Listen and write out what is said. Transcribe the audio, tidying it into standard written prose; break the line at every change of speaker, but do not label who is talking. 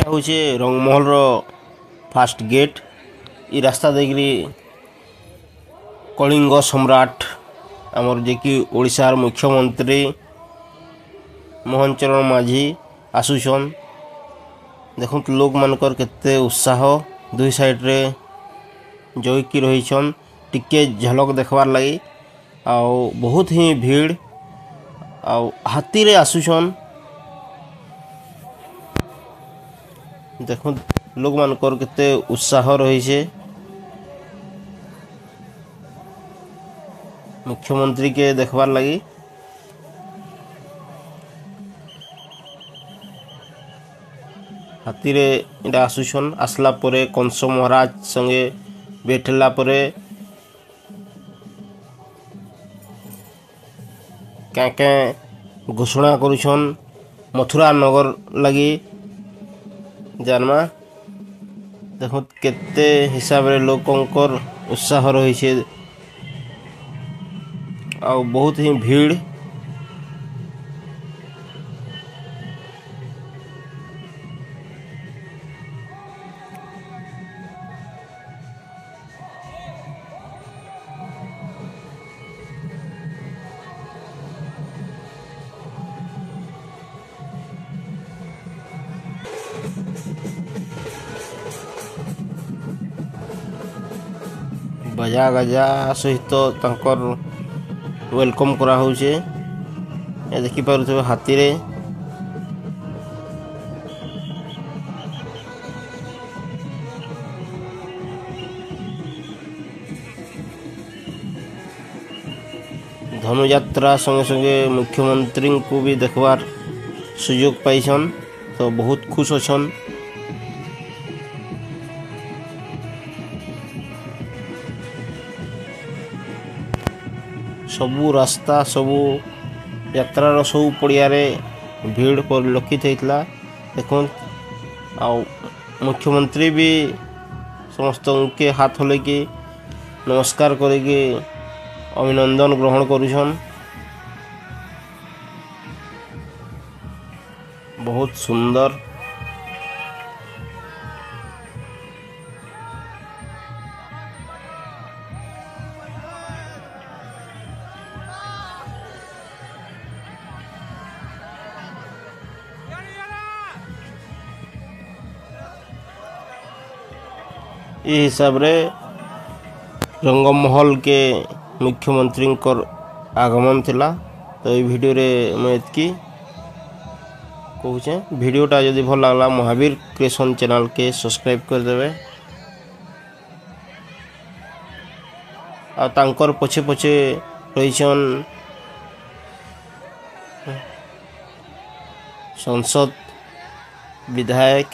ଏଇଟା ହେଉଛି ରଙ୍ଗମହଲର first gate. ଇ ରାସ୍ତା ଦେଇକିରି କଳିଙ୍ଗ ସମ୍ରାଟ ଆମର ଯିଏକି ଓଡ଼ିଶାର ମୁଖ୍ୟମନ୍ତ୍ରୀ ମୋହନ ଚରଣ ମାଝୀ ଆସୁଛନ୍। ଦେଖନ୍ତୁ ଲୋକମାନଙ୍କର କେତେ ଉତ୍ସାହ ଦୁଇ ସାଇଡ଼ରେ ଜଇକି ରହିଛନ୍ ଟିକେ ଝଲକ ଦେଖବାର୍ ଲାଗି। ଆଉ ବହୁତ ହିଁ ଭିଡ଼ ଆଉ ହାତୀରେ ଆସୁଛନ୍। ଦେଖନ୍ତୁ ଲୋକମାନଙ୍କର କେତେ ଉତ୍ସାହ ରହିଛେ मुख्यमंत्री के देखबार लगी। हाथी रे इटा आसुछन आसला परे कंस महाराज संगे बैठला परे क्या घोषणा करुछन मथुरा नगर लगी जानमा। देखो केते हिसाब रे लोकंकर उत्साह रही छे आ बहुत ही भीड़। बजा गजा सहित तांकर वेलकम करा होचे। ए देखि पारुथबे हाथी रे धनुयात्रा संगे संगे मुख्यमंत्री को भी देखबार सुयोग पाइछन तो बहुत खुश अछन। सबू रास्ता सबू यात्रार सबू पड़िया भीड़ परिलक्षित होता। देखो मुख्यमंत्री भी समस्त के हाथ हल्के नमस्कार करके अभिनंदन ग्रहण करुछन। बहुत सुंदर ये हिसाब रे रंगमहल के मुख्यमंत्री आगमन थिला। तो ये वीडियो रे मैं इतकी कहूचे वीडियोटा जदि भल लगला महावीर क्रिएशन चैनल के सब्सक्राइब कर देबे। आ तांकर पछे पछे रहिछन संसद विधायक